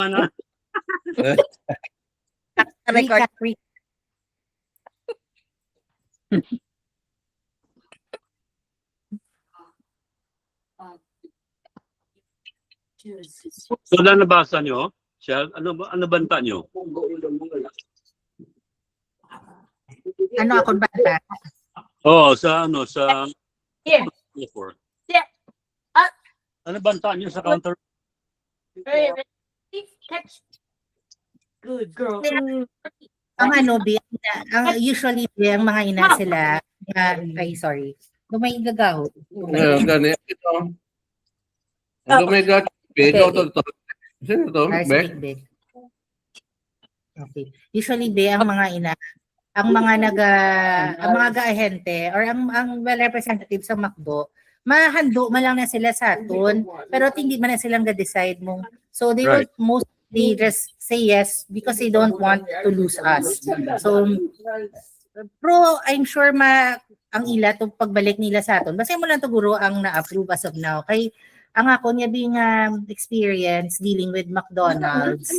Ano? Recap. So, na nabasa nyo? Siya, ano banta nyo? Ano ako banta? Oo, sa Here. before. Yeah. Ano banta nyo sa counter? Catch. Good girl. Ang usually ang mga ina sila, sorry. May gagaho. Gani. Ito. Omega ito. Sino to? Arsenic din. Okay. Usually ang mga ina, ang mga ga-ahente or ang representative sa MacDo, mahando man lang na sila sa aton, pero hindi man na silang ga-decide mo. So they will mostly just say yes because they don't want to lose us. So I'm sure ang ila to pagbalik nila sa aton. Basta mo lang to guro ang na-approve as of now. Kay ang ako niya being experience dealing with McDonald's,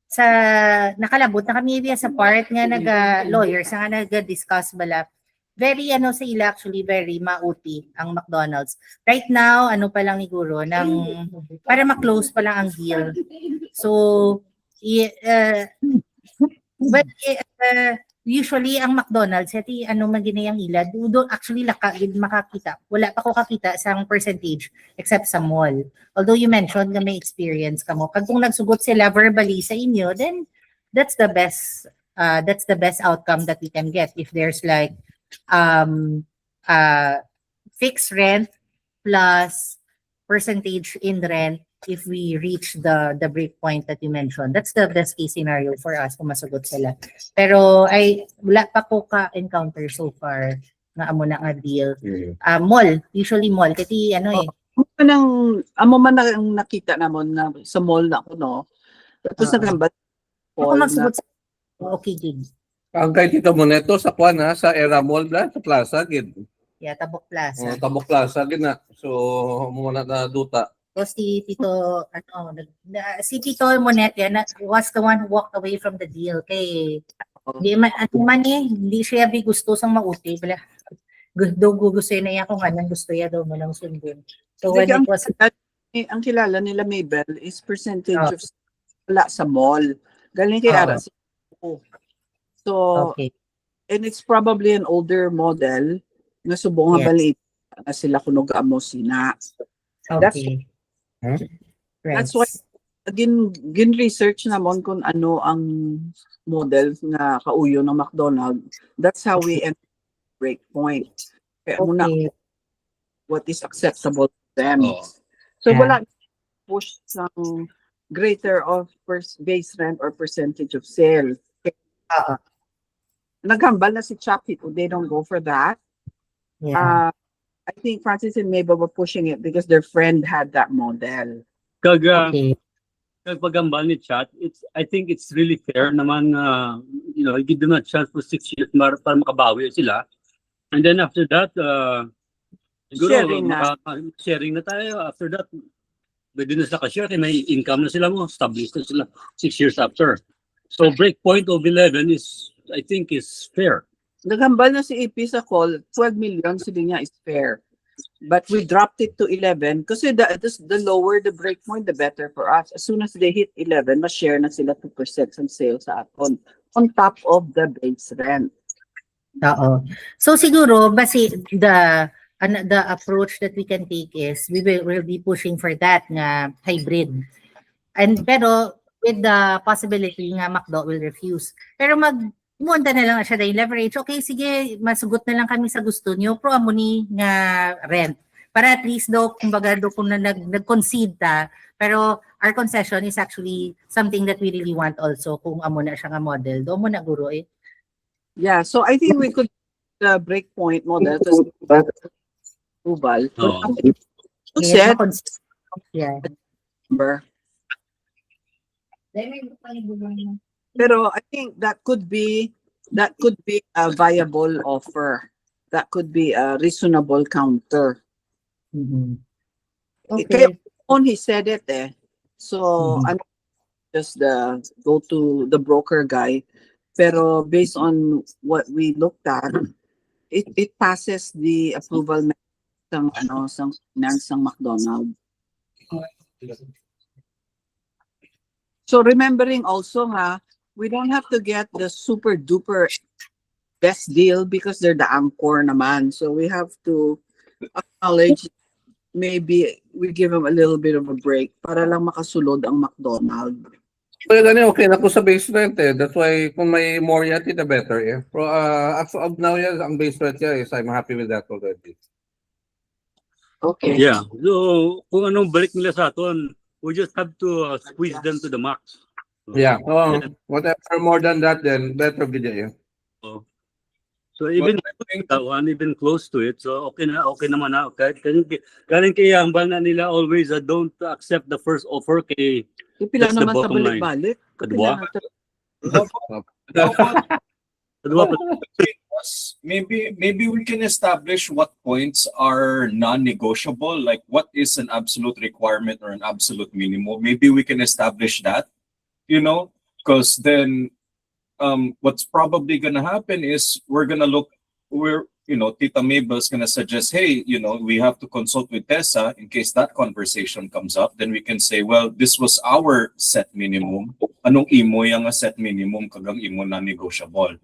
sa nakalabot na kami sa part nga lawyers nga nag-discuss bala. Very sa ila actually very mauti ang McDonald's. Right now pa lang ni guro para ma-close pa lang ang deal. So but usually ang McDonald's maginayang ila do actually makakita. Wala pa ko kakita sa percentage except sa mall. Although you mentioned na may experience ka mo. Kung nagsugot sila verbally sa inyo, then that's the best outcome that we can get if there's like fixed rent plus percentage in rent if we reach the break point that you mentioned. That's the best case scenario for us kung masugot sila. Pero wala pa ko ka-encounter so far na amo na nga deal. Mall, usually mall. Kasi amo man ang nakita namon na sa mall na no. Tapos nagambat. Ako magsugot sa okay, gig. Ang kay Tito Moneto sa kuan sa Era Mall sa Plaza gid. Yeah, Tabok Plaza. Tabok Plaza gid na. So muna na duta. So si Tito Monet was the one who walked away from the deal kay hindi siya gusto sang mauti bala. Gusto na niya kung anong gusto niya daw malang sundin. So when it was ang kilala nila Mabel is percentage of wala sa mall. Galing kay Ara. So and it's probably an older model na subong nga balit na sila kunog amo sina. That's why gin research namon kung ano ang model na kauyo ng McDonald's. That's how we end break point. Kaya muna what is acceptable to them. So wala push ng greater of base rent or percentage of sales. Naghambal na si Chappy, they don't go for that. I think Francis and Mabel were pushing it because their friend had that model. Pagambal ni Chat, I think it's really fair naman give them a chance for 6 years para makabawi sila. And then after that, sharing na tayo. After that, pwede na sila ka-share kaya may income na sila mo. Established na sila 6 years after. So break point of 11 I think is fair. Naghambal na si EP sa call, 12 million sila niya is fair. But we dropped it to 11 kasi the lower the break point, the better for us. As soon as they hit 11, ma-share na sila 2% ng sales sa aton on top of the base rent. So siguro, basi the approach that we can take is we will be pushing for that nga hybrid. Pero with the possibility nga McDo will refuse. Pero Munta na lang siya dahil leverage. Okay, sige, masugot na lang kami sa gusto niyo. Pro amo ni nga rent. Para at least kumbaga kung nag-concede ta. Pero our concession is actually something that we really want also kung amo na siya nga model. Do mo na guro Yeah, so I think we could break point model to approval. Yeah. Pero I think that could be a viable offer. That could be a reasonable counter. Okay. He said it So I'm just go to the broker guy. Pero based on what we looked at, it passes the approval ng finance ng McDonald's. So remembering also nga, we don't have to get the super duper best deal because they're the anchor naman. So we have to acknowledge maybe we give them a little bit of a break para lang makasulod ang McDonald's. Pero ganun, okay na po sa base rent eh. That's why kung may more yet, the better eh. Pero as of now, yes, ang base rent niya is I'm happy with that already. Okay. Yeah. So, kung anong balik nila sa atin, we just have to squeeze them to the max. Yeah. Whatever more than that, then better video. So even that one, even close to it, so okay naman na. Kanin kaya ang bana nila always don't accept the first offer kay Ipila That's the naman sa bottom line. balik-balik. Kadwa? Maybe we can establish what points are non-negotiable, like what is an absolute requirement or an absolute minimum. Maybe we can establish that, because then what's probably gonna happen is Tita Mabel's gonna suggest, hey, we have to consult with Tessa in case that conversation comes up. Then we can say, well, this was our set minimum. Anong imo yung set minimum kagang imo na negotiable?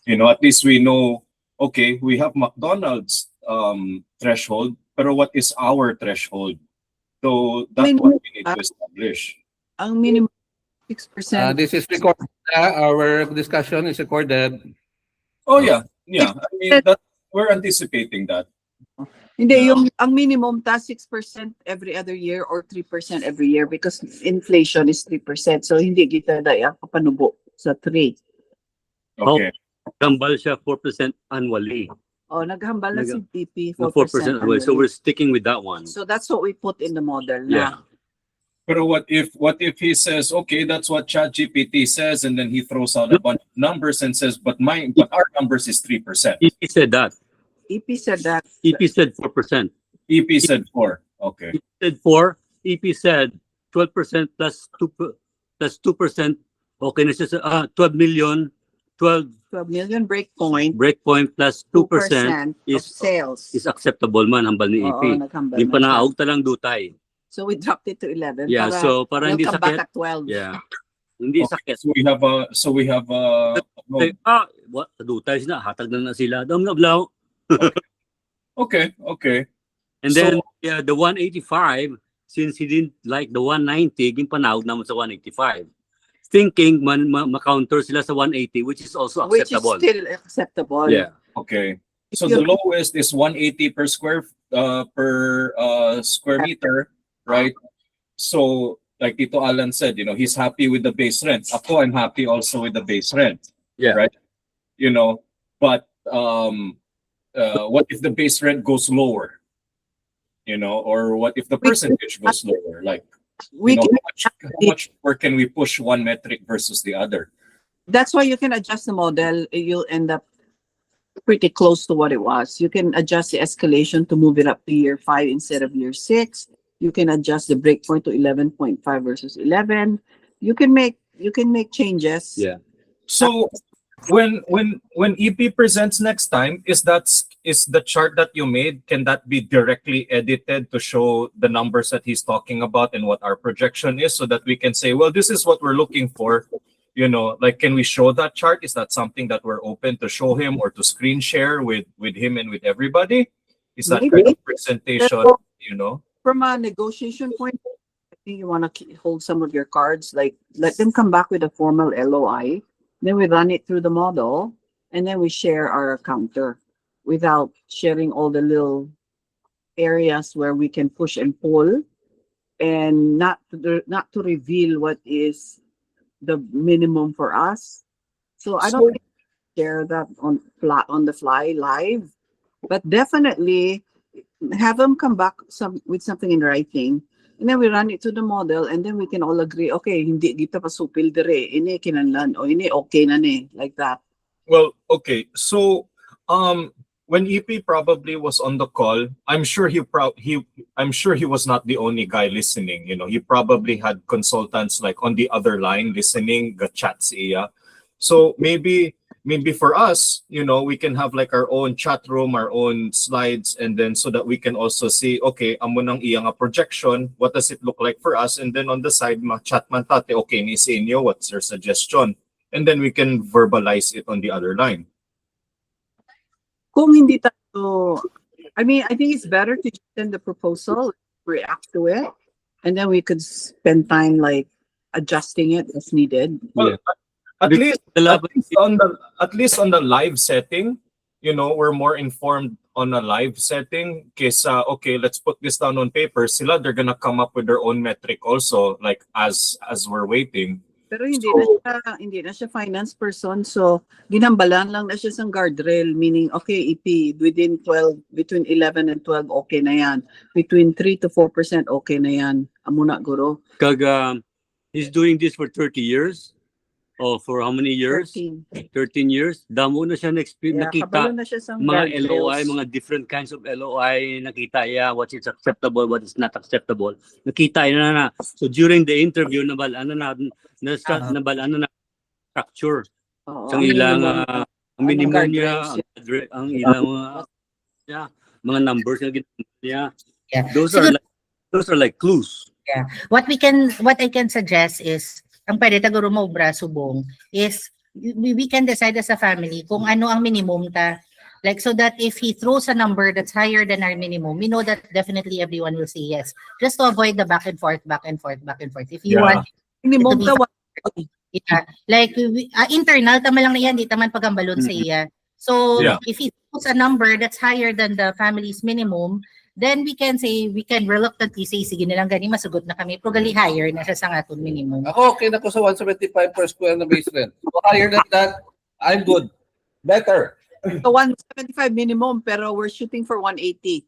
At least we know, okay, we have McDonald's threshold, pero what is our threshold? So that's what we need to establish. Ang minimum 6%. This is recorded. Our discussion is recorded. Oh yeah. I mean, we're anticipating that. Hindi, ang minimum ta 6% every other year or 3% every year because inflation is 3%. So hindi kita daya kapanubo sa 3. Okay. Gambal siya 4% annually. Oh, naghambal na si PP 4%. 4% annually. So annually. we're sticking with that one. So that's what we put in the model. Yeah. But what if he says, okay, that's what ChatGPT says, and then he throws out a bunch of numbers and says, but our numbers is 3%. EP said that. EP said that. EP said 4%. EP said 4. Okay. EP said 4. EP said 12% plus 2%. Okay na siya sa 12 million. 12 million breakpoint. breakpoint plus 2% 2% of is sales. acceptable man hambal ni EP. Oo, naghambal Di pa na siya. naaog talang dutay. So we dropped it to 11. Yeah, so para hindi we'll come back sakit. at 12. Yeah. Hindi Okay, sakit. so we have What? Dutay na hatag na sila. Dam na blaw. okay. And then the 185, since he didn't like the 190, ginpanawag naman sa 185. Thinking ma-counter sila sa 180, which is also acceptable. Which is still acceptable. Yeah. Okay. So the lowest is 180 per square meter, right? So like Tito Alan said, he's happy with the base rent. Ako, I'm happy also with the base rent. Yeah. Right. But what if the base rent goes lower? Or what if the percentage goes lower? Like, how much more can we push one metric versus the other? That's why you can adjust the model. You'll end up pretty close to what it was. You can adjust the escalation to move it up to year 5 instead of year 6. You can adjust the breakpoint to 11.5 versus 11. You can make changes. Yeah. So when EP presents next time, is the chart that you made, can that be directly edited to show the numbers that he's talking about and what our projection is, so that we can say, well, this is what we're looking for? Like, can we show that chart? Is that something that we're open to show him or to screen share with him and with everybody? Is that Maybe. kind of presentation, From a negotiation point, I think you want to hold some of your cards, like let them come back with a formal LOI. Then we run it through the model, and then we share our counter without sharing all the little areas where we can push and pull, and not to reveal what is the minimum for us. So I don't think we share that on the fly live, but definitely have them come back with something in writing. And then we run it to the model, and then we can all agree, okay, hindi kita pa supil dire, ini kinanlan, o ini okay na ni, like that. Well, okay. So, when EP probably was on the call, I'm sure I'm sure he was not the only guy listening. You know, he probably had consultants like on the other line listening, the chat siya. So maybe for us, you know, we can have like our own chat room, our own slides, and then so that we can also see, okay, amo nang iya nga projection, what does it look like for us? And then on the side, chat man tate, okay, ni sa inyo, what's your suggestion? And then we can verbalize it on the other line. Kung hindi tayo, I mean, I think it's better to just send the proposal, react to it, and then we could spend time like adjusting it as needed. Well, at least The lab- at least on the live setting, you know, we're more informed on a live setting. Kesa, okay, let's put this down on paper. Sila, they're gonna come up with their own metric also, like as we're waiting. Pero hindi na siya finance person, so ginambalan lang na siya sa guardrail, meaning okay, EP between 11 and 12 okay na yan. Between 3 to 4% okay na yan. Amo na guro. Kag he's doing this for 30 years. Oh, for how many years? 13. 13 years. Damo na siya Yeah, nakita kabalo na siya sa mga guardrails. LOI, mga different kinds of LOI, nakita niya what is acceptable, what is not acceptable. Nakita niya na. So during the interview, nabalaan na structure. Oo, Ang ilang ang minimum guardrails, niya, ang ilang mga numbers na ginamit niya. Yeah. Those are like clues. What I can suggest is, ang pwede taguro mo obra subong is we can decide as a family kung ano ang minimum ta. Like, so that if he throws a number that's higher than our minimum, we know that definitely everyone will say yes. Just to avoid the back and forth. If you want, minimum ito ta like internal, tama lang na yan, di taman pagambalon sa iya. So, Yeah. if he throws a number that's higher than the family's minimum, then we can reluctantly say, sige nilang gani, masugot na kami. Pero gali higher na siya sa aton minimum. Ako, okay na ko sa 175 per square na base rent. So higher than that, I'm good. Better. So 175 minimum, pero we're shooting for 180.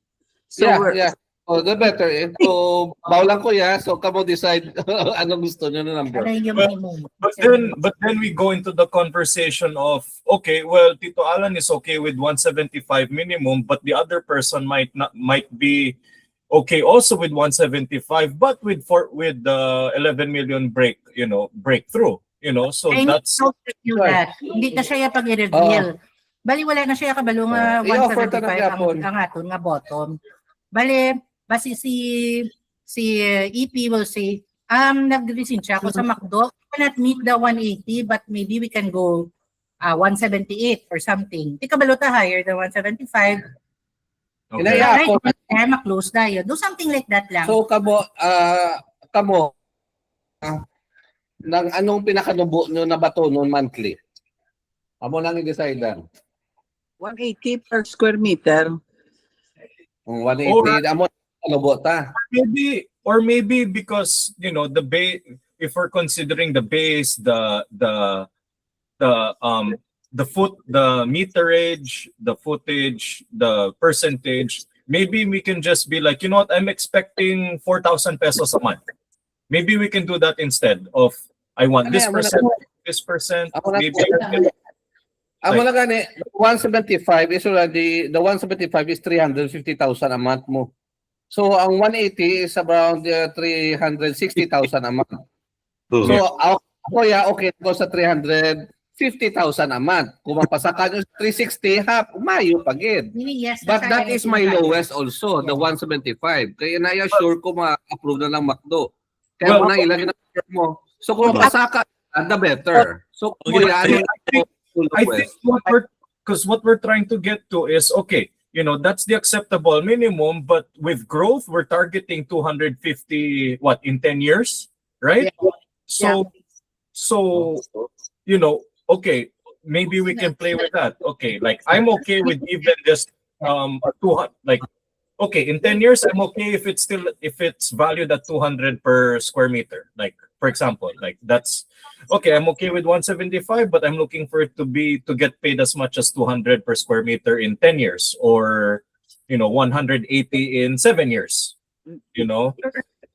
So Yeah. Oh, the better. So, bawlan ko so kamo decide anong gusto nyo na number. Ano yung minimum? But then we go into the conversation of, okay, well, Tito Alan is okay with 175 minimum, but the other person might be okay also with 175, but with the 11 million breakthrough, so I need that's to review that. Hindi na siya pag i-reveal. Bali wala na siya kabalo nga I-offer ta 175 na gyapon. ang aton nga bottom. Bali basi si EP will say, nag-resign siya ako sa McDo. We cannot meet the 180, but maybe we can go 178 or something. Di kabalo ta higher than 175. okay. Kinaya Right, ako. ma-close na yun. Do something like that lang. So kamo nang anong pinakanubo nyo na bato noon monthly? Amo nang i-decide lang. 180 per square meter. Kung 180, amo kanubo ta. Maybe because the base, if we're considering the base, the meterage, the footage, the percentage, maybe we can just be like, you know what, I'm expecting 4,000 pesos a month. Maybe we can do that instead of I want this percent, this percent. Maybe Amo na gani 175 is already the 175 is 350,000 a month mo. So ang 180 is around 360,000 a month. So ako okay ko sa 350,000 a month. Kung mapasaka nyo sa 360, umayo pagid. Yes, But that is my lowest also, the 175. Kaya na-assure ko ma-approve na ng McDo. Kaya mo na ilagay na mo. So kung mapasaka, the better. So kung I think what we're trying to get to is, okay, that's the acceptable minimum, but with growth, we're targeting 250, in 10 years, right? Yeah. So, okay, maybe we can play with that. Okay, like I'm okay with even just 200, okay, in 10 years, I'm okay if it's valued at 200 per square meter. Like, for example, like that's okay. I'm okay with 175, but I'm looking for it to get paid as much as 200 per square meter in 10 years, or 180 in 7 years.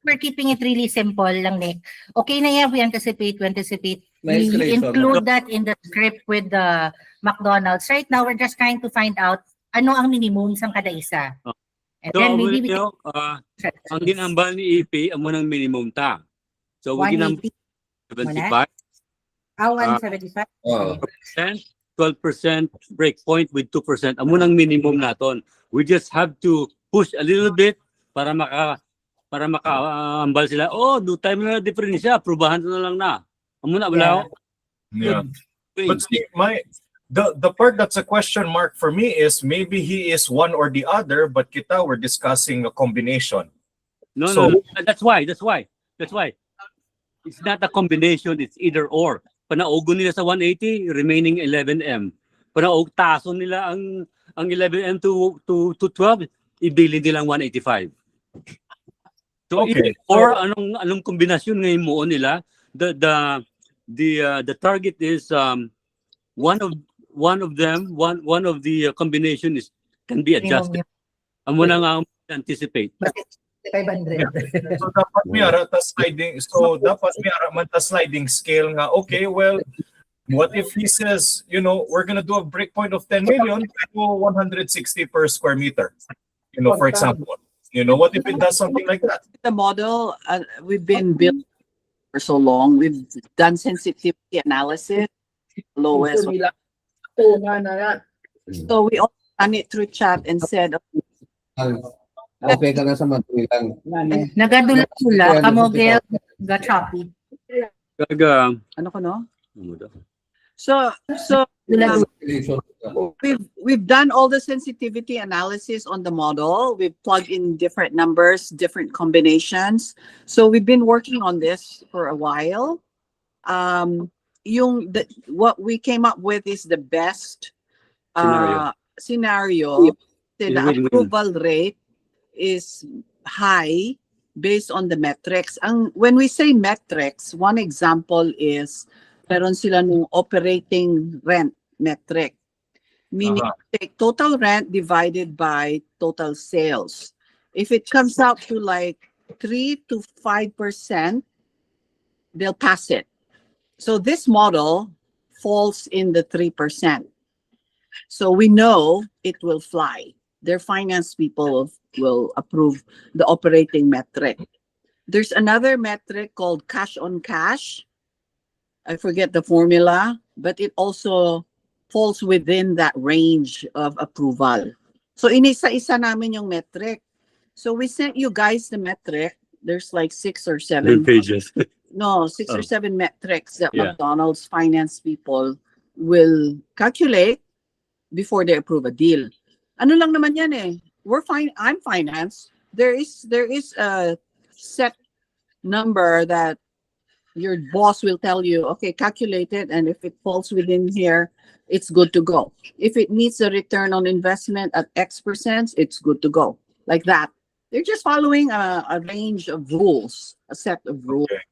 We're keeping it really simple lang, Nick. Okay na yan, we anticipate. Nice We creation. include that in the script with the McDonald's. Right now, we're just trying to find out ano ang minimum sa kada isa. Oh. And So, then maybe we you know, ang ginambal ni EP, amo nang minimum ta. So, we ginambal 180, 75%, 175. Oh. 12% breakpoint with 2%. Amo nang minimum naton. We just have to push a little bit para makaambal sila. Oh, do time na different siya. Prubahan na lang na. Amo na wala. Yeah. But see, the part that's a question mark for me is maybe he is one or the other, but kita we're discussing a combination. No, So- no. That's why. It's not a combination. It's either or. Panaugo nila sa 180, remaining 11M. Panaog tason nila ang 11M to 12, ibili nilang 185. So Okay. or anong kombinasyon ngayon mo nila? The target is one of the combination is can be adjusted. Amo na nga anticipate. 500. So dapat may ara ta sliding. So dapat may ara man ta sliding scale nga. Okay, well, what if he says, you know, we're gonna do a breakpoint of 10 million to 160 per square meter? You know, for example. You know, what if it does something like that? The model, we've been built for so long. We've done sensitivity analysis, lowest. So we all ran it through chat and said, Okay ka na sa matulang. Nagadula-dula, kamogel, ga-choppy. Kaga ano ko no? ano daw? So Dula-dula. we've done all the sensitivity analysis on the model. We've plugged in different numbers, different combinations. So we've been working on this for a while. What we came up with is the best scenario. The Win-win. approval rate is high based on the metrics. When we say metrics, one example is meron sila nung operating rent metric. Meaning, take total rent divided by total sales. If it comes out to like 3 to 5%, they'll pass it. So this model falls in the 3%. So we know it will fly. Their finance people will approve the operating metric. There's another metric called cash on cash. I forget the formula, but it also falls within that range of approval. So inisa-isa namin yung metric. So we sent you guys the metric. There's like 6 or 7. pages. No, 6 or Oh. 7 metrics that Yeah. McDonald's finance people will calculate before they approve a deal. Ano lang naman yan eh. I'm finance. There is a set number that your boss will tell you, okay, calculate it, and if it falls within here, it's good to go. If it meets the return on investment at X%, it's good to go. Like that. They're just following a range of rules, a set of rules. Okay.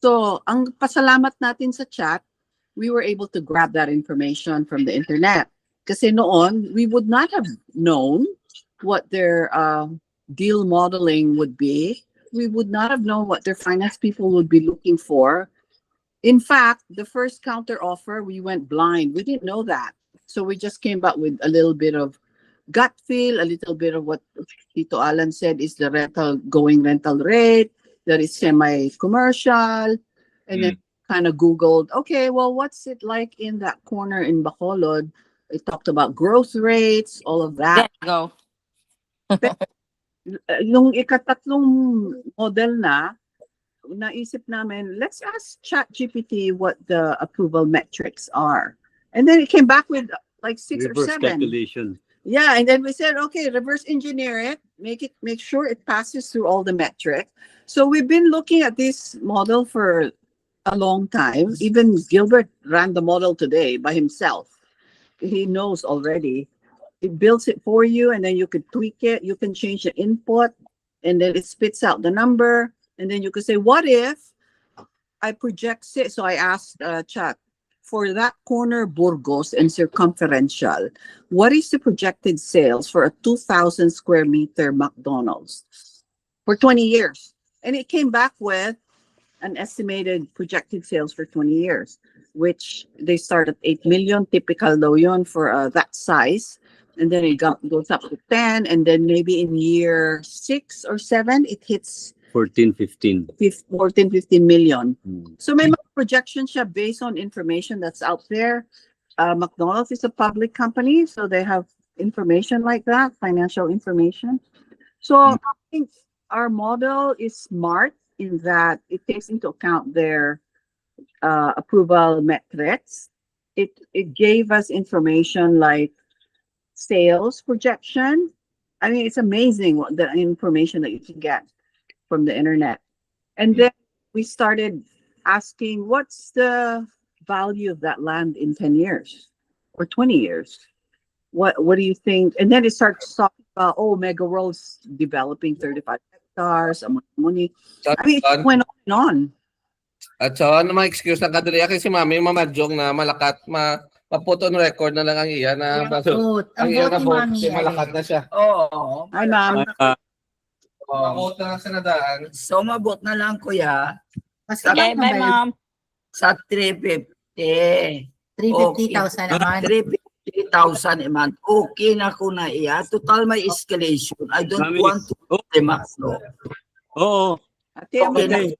So, ang pasalamat natin sa chat, we were able to grab that information from the internet. Kasi noon, we would not have known what their deal modeling would be. We would not have known what their finance people would be looking for. In fact, the first counter offer, we went blind. We didn't know that. So we just came back with a little bit of gut feel, a little bit of what Tito Alan said is the going rental rate, that is semi-commercial, and then kind of Googled, okay, well, what's it like in that corner in Bacolod? It talked about growth rates, all of that. Go. Yung ikatatlong model na, naisip namin, let's ask ChatGPT what the approval metrics are. And then it came back with like 6 or Reverse 7. calculation. Yeah, and then we said, okay, reverse engineer it, make sure it passes through all the metrics. So we've been looking at this model for a long time. Even Gilbert ran the model today by himself. He knows already. It builds it for you, and then you could tweak it. You can change the input, and then it spits out the number. And then you could say, what if I project it? So I asked Chat, for that corner Burgos and circumferential, what is the projected sales for a 2,000 square meter McDonald's for 20 years? And it came back with an estimated projected sales for 20 years, which they start at 8 million, typical daw yun for that size. and then it goes up to 10, and then maybe in year 6 or 7, it hits 14, 15. 14, 15 million. Hmm. So may mga projection siya based on information that's out there. McDonald's is a public company, so they have information like that, financial information. So I think our model is smart in that it takes into account their approval metrics. It gave us information like sales projection. I mean, it's amazing what the information that you can get from the internet. And then we started asking, what's the value of that land in 10 years or 20 years? What do you think? And then it starts talking about, oh, Mega World's developing 35 hectares, money. I mean, it went on and on. At so, ano mga excuse ng kadali? Kasi si Mami, mamadyong na malakat, maputo on record na lang ang iya na Vote. ang Ang iya vote na ni vote, Mami. kasi malakat na siya. Oo. Hi, ma'am. Mamoto na sa nadaan. So, mabot na lang, kuya, Kasi Okay, bye, ma'am. sa 350. 350,000 naman. 350,000 a month. Okay na ko na iya. Total may escalation. I don't Mami, want to the max, no? Oo. Ate, Okay na. Okay.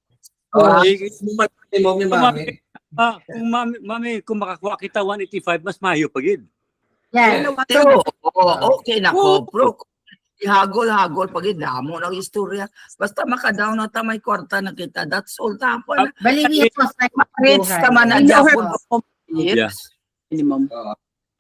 Oh, Eh, mo ni Mami. kung mami, kung makakuha kita 185, mas mayo pa gid. Yan. Pero, okay na ko. Bro, ihagol-hagol pag idamo ng istorya. Basta makadaw na ta may kwarta na kita. That's all tapon. Baliwi po sa Rich naman na You know her Japon. Yeah. minimum.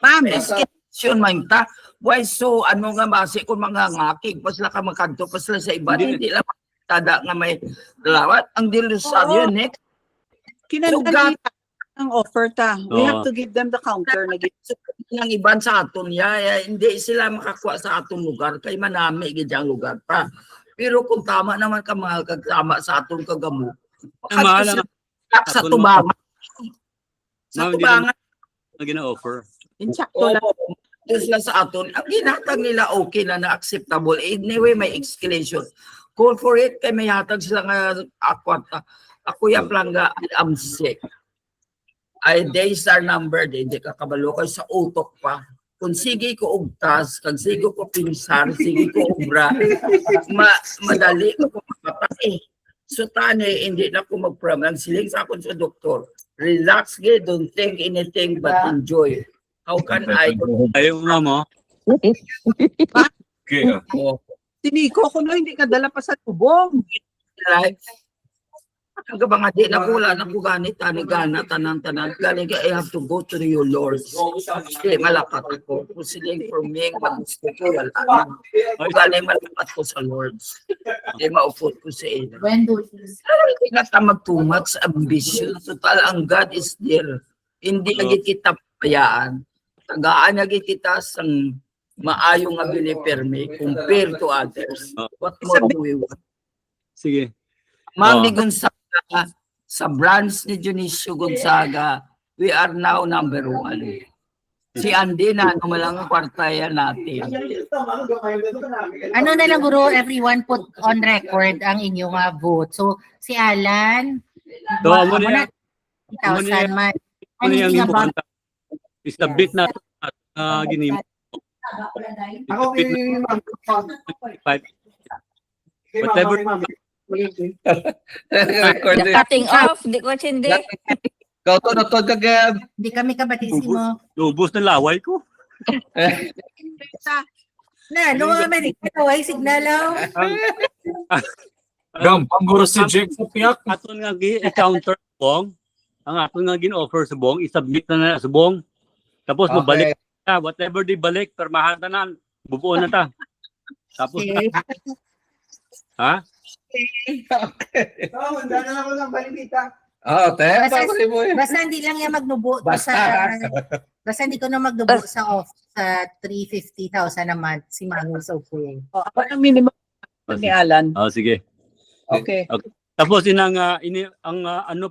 Ma'am, escalation man ta. Why so, ano nga base kung mga ngakig, pasla ka makanto, pasla sa iba, hindi lang tada nga may lawat. Ang dilusaryo, next. Kinandali ang offer ta. We have Oo. to give them the counter na Ang iban sa aton hindi sila makakuha sa aton lugar, kay manami gid ang lugar pa. Pero kung tama naman ka mga kagtama sa aton kagamo, Mahal ang sa aton mo. tubangan. Sa Ma'am, hindi tubangan, na gina-offer. insakto lang. doon sila sa aton, ang ginatag nila okay na acceptable. Anyway, may escalation. Call for it, kay may hatag sila nga akwata. Ako yung planga, I'm sick. Ay, days are numbered, hindi ka kabalo kay sa utok pa. Kung sige ko ugtas, kag sige ko pinsar, sige ko ubra, madali ko mapatay. So tani, hindi na ko mag-prom. Ang siling sa akon sa doktor, relax ge, don't think anything but enjoy. How can I? Ayaw nga mo. Okay. Tiniko ko na hindi ka dala pa sa tubong. Life. Ang mga di na kula na ko ganit gana tanan galing I have to go to your Lord. Kasi malapat ako. Kung siling for me, mag-gusto ko wala. Galing malapat ko sa Lord. Hindi maupot ko sa ina. when do Hindi na ta mag-too much ambition. Total, ang God is there. Hindi lagi kita payaan. Tagaan lagi kita sa maayong nga binipermi compared to others. What more do we want? Sige. Mami Oh. Gonzaga, sa branch ni Dionisio Gonzaga, we are now number 1. Si Andy na, ano malang ang kwartaya natin. ano na lang guro, everyone put on record ang inyong vote. So, si Alan, So, amo na 1,000 man. ano yung Anything about important? Isabit na ginim. Ako Whatever. Record The cutting off, di ko hindi. Ikaw to na to kagad. Hindi kami kabatisimo. Ubus na laway ko. Na, no naman, ikaway signalaw. Gam, pangguro si Jake sa piyak. Aton nga i-counter bong. Ang aton nga gin-offer sa bong, isubmit na sa bong. Tapos mabalik na, whatever di balik, permahan na na, bubuo na ta. Tapos, Okay. ha? Oh, te. Basta hindi lang yan magnubo Basta. basta hindi ko na magnubo sa sa 350,000 a month si Manu sa okay. Ako ang minimum ni Alan. Sige. Okay. Tapos ang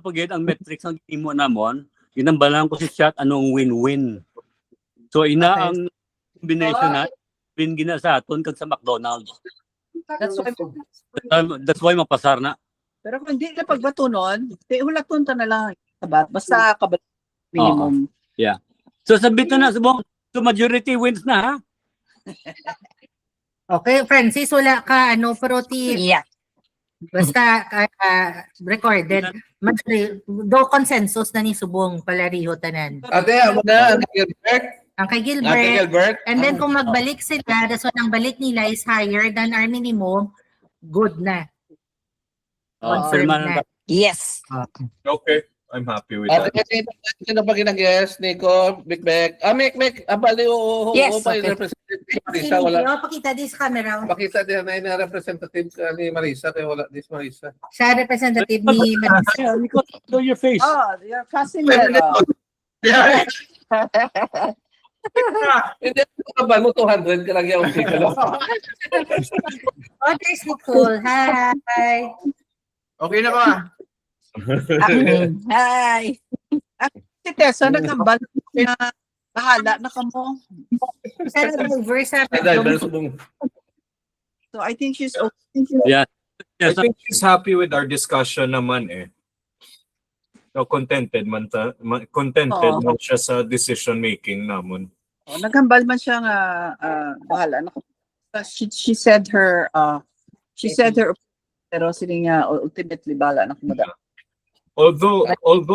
pagid ang metrics ang imo namon, ginambalan ko si chat anong win-win. So Okay. ang combination na win gina sa aton kag sa McDonald's. That's why mapasar na. Pero kung hindi na pagbato nun, hulaton ta na lang. Basta kabal minimum. So sabit na sa bong. So majority wins na ha. Okay, Francis, wala ka ano, pero Yeah. basta recorded. Do consensus na ni Subong palariho tanan. Ate, amo na, Ate Gilbert. Ang kay Ate Gilbert, Gilbert. and then kung magbalik sila, that's when ang balik nila is higher than our minimum, good na. Confirmed Firma na. na. Yes. Okay, I'm happy with Ate, that. sino ba ginag-guess? Nico, Big Mek, abali, Yes, pa okay. yung representative Marisa, wala. Pakita this camera. Pakita din na yung representative ka ni Marisa, kaya wala this Marisa. Siya representative ni Marisa. Yeah, Nico, show your face. Oh, you're Casimiro. Yeah. Hindi, ba mo 200 ka lang yung ka lang. Oh, there's Nicole. Hi. Okay na ba? Hi. Si Tessa, nagkambal na bahala na kamo. Pero reverse sa So I think she's okay. Yes, I think she's happy with our discussion naman eh. So contented Oo. man siya sa decision making namon. Oh, naghambal man siya nga bahala na kamo. She said her pero sila nga ultimately bahala na kamo. Although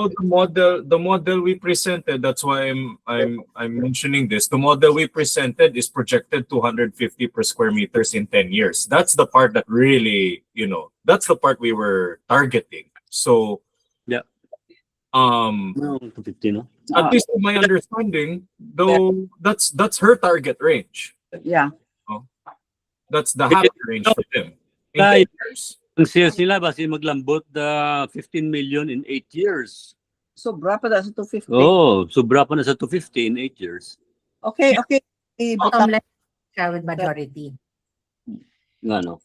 the model we presented, that's why I'm mentioning this. The model we presented is projected 250 per square meters in 10 years. That's the part that really, that's the part we were targeting. So Yeah. No, 250, no? At least in my understanding, though that's her target range. Yeah. That's the happy range for them. In Right. 10 years. Ang sales nila, basi maglambot 15 million in 8 years. Sobra pa sa 250. Oh, sobra pa na sa 250 in 8 years. Okay. bottom line siya with majority. Nga, no?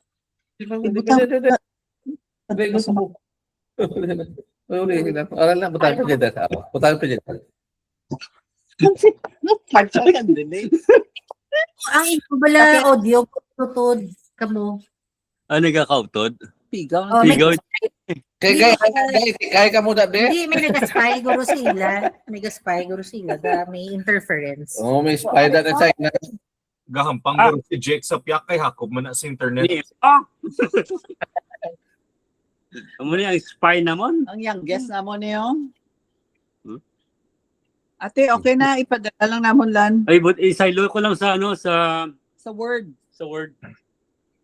Aral na, butang pa dyan. Butang pa dyan. Ang ito bala audio, tutod kamo. Ano nagkakautod? Pigaw. Oh, may, Sigaw. Kaya ka muna, be? hindi, may nag-spy guro sila. May nag-spy guro sila. May interference. Oh, may spider na China. Gahampang guro si Jake sa piyak kay Hakob man na sa internet. Ano niya, ang spy naman? Ang youngest na mo niyo. Hmm? Ate, okay na. Ipadala lang namon lan Ay, but isilo ko lang sa sa Word. sa Word.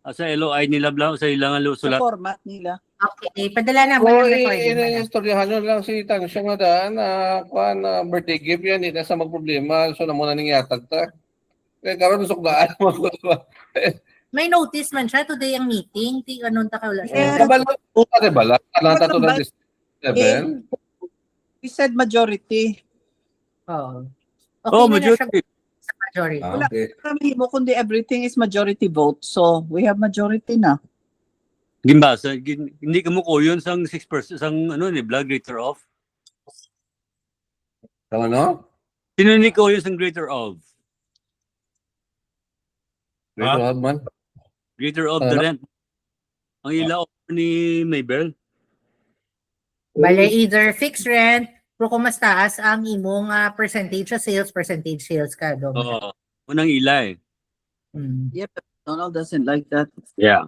Sa LOI nila bla sa ilang Sa sulat. format nila. Okay, padala na mo Oh, ng recording na lang. istoryahan nyo lang si Tansya nga daan na birthday gift yan, hindi na sa magproblema. So na muna nangyatag ta. Kaya karoon suklaan mo. May notice man siya today ang meeting. Anong takawala siya. Kabalo po ka rin bala. Alam ta to ng District 7. We said majority. Oh. Oh, Okay na na siya majority. sa majority. Ah, okay. Kami mo kundi everything is majority vote. So, we have majority na. Gimbasa, hindi ka mo ko yun sang 6% sang ni vlog greater of. Tama no? Sino ni ko yun sang greater of? Dito man. Greater of the Ano? rent. Ang ila offer ni Maybell. Bale, either fixed rent, pero kung mas taas ang imong percentage sales ka doon. Oo. Unang ila eh. Yep, Donald doesn't like that. Yeah.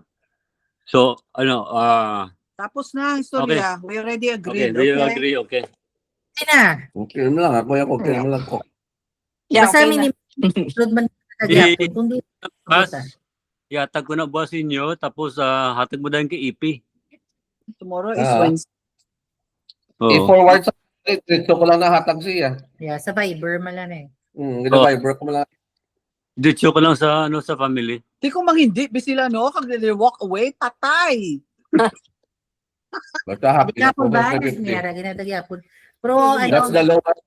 So, Tapos na, istorya. We already okay, agreed. do you agree? Okay. Okay na. Okay mo lang. Ako yung okay mo lang ko. Yeah, Basta okay na. minimum man sa Eh, gyapon. Kung di Pas, yatag ko na boss inyo, tapos hatag mo dahil kay EP. Tomorrow is Ah. Wednesday. Oo. I-forward sa dito ko lang nahatag siya. Yeah, sa Viber man lang eh. Gina-viber ko mo lang. Dito ko lang sa sa family. Di ko mang hindi, bisila no, kag walk away, patay. Basta happy Hindi na ka po ako. ba? Niyara, ginatagyapon. Pero That's ano, the lowest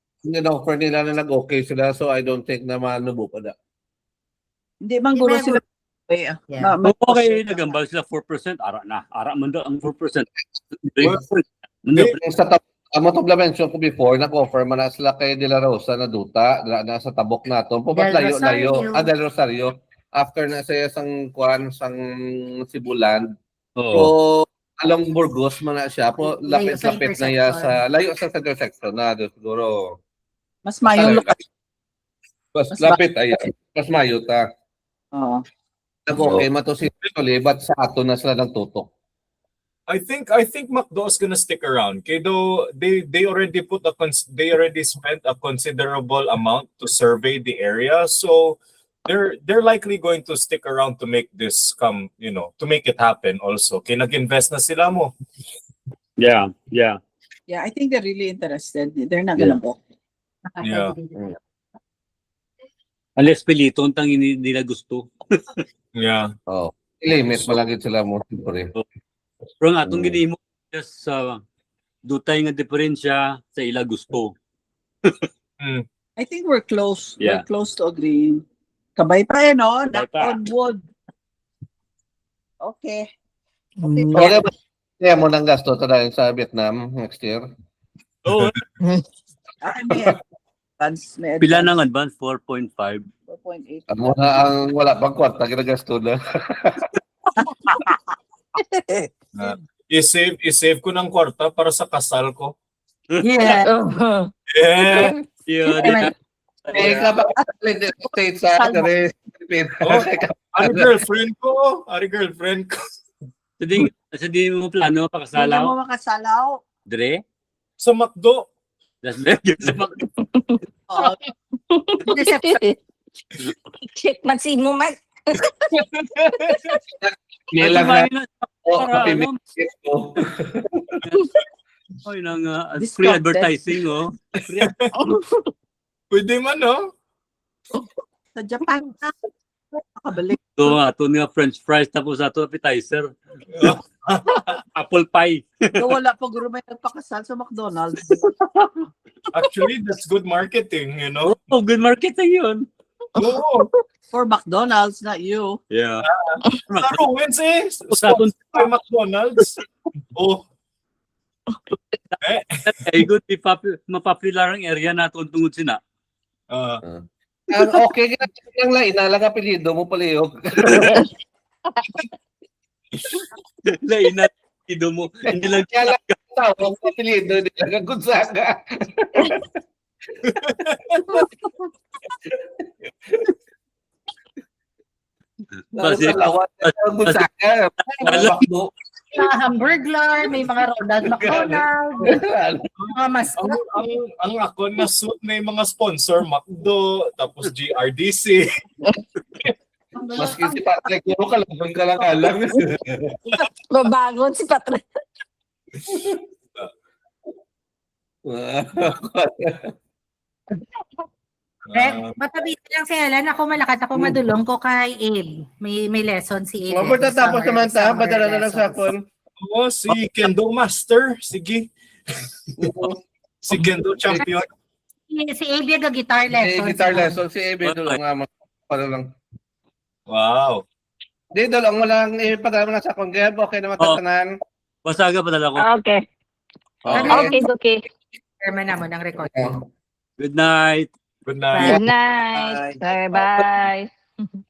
offer nila na nag-okay sila, so I don't think na manubo pa na. Hindi man gulo Hindi, sila. Yeah. Okay, nagambal sila 4%. Ara na. Ara man daw ang 4%. Ang matubla mention ko before, nag-offer man na sila kay De La Rosa na duta, na sa tabok nato. Pubat Del layo-layo. Rosario. Del Rosario. After na siya sang kuan sang Sibulan. Oo. So, along Burgos man na siya. Po, Layo sa lapit-lapit na ya intersection. sa, layo sa intersection na, siguro. Mas mayong lokal. Mas lapit, ay, mas mayo ta. Oo. Okay, matusin but sa ato na sila nagtutok. I think McDo is gonna stick around. Okay, though they already they already spent a considerable amount to survey the area, so they're likely going to stick around to make this come, to make it happen also. Okay, nag-invest na sila mo. Yeah, yeah. Yeah, I think they're really interested. They're not gonna book. Yeah. Unless pilito, ang hindi nila gusto. Yeah. Oh. Limit malagit sila mo siyempre. Pero ang atong ginimo just dutay nga diferensya sa ila gusto. I think we're close. Yeah. We're close to agreeing. Kabay pa no? Kabay Knock pa. on wood. Okay. Okay ba? Kaya mo nang gasto tayo sa Vietnam next year. Oo. May advance. May Pila advance. ng advance? 4.5. 4.8. Amo na ang wala pang kwarta ginagasto na. I-save ko ng kwarta para sa kasal ko. Yeah. Yeah. Yeah, Eh kapag state sa Pilipinas. Ari girlfriend ko. sa di mo plano Wala pakasalaw. mo makasalaw. Dre? Sa McDo. That's very sa Oo. Check man si mo mag. Nilang na po, Para, pipimigit ko. Oy, nang free Discounted. advertising, oh. Pwede man, no? Sa Japan. Nakabalik. So, ato nga french fries tapos ato appetizer. Apple pie. So, wala pa guro may nagpakasal sa McDonald's. Actually, that's good marketing, Oh, good marketing yun. Oo. For McDonald's, not you. Yeah. Ruins eh. Usapon Sa McDonald's. Oh. ay good mapopular ang area naton tungod sina. Ang okay lang lain na lang apelyido mo palihog. Lain na ido mo. Hindi lang Kaya lang tawag ang apelyido nila kang Gonzaga. Kasi Lawat ang Gonzaga. Bakbo. Mga hamburglar, may mga Ronald McDonald, mga mascot. Ang ako na suit na yung mga sponsor, McDo, tapos GRDC. Maski si Patrick, puro ka lang alam. Babangon si Patrick. Matabi lang si Helen, ako malakat ako madulong ko kay Abe. May lesson si Abe. Mabot na tapos naman ta, Summer padala na lang lessons. sa akon. Oo, si Kendo Master. Sige. Si Kendo Champion. Si Abe yung guitar Eh, lesson. guitar lesson, si Ebe doon nga para lang. Wow. Di doon walang padala mo na sa akon. Kaya okay naman tatanan. Wasaga padala ko. Okay. Okay. Okay. Chairman naman ng recording. Good night. Good night. Good night. Bye-bye.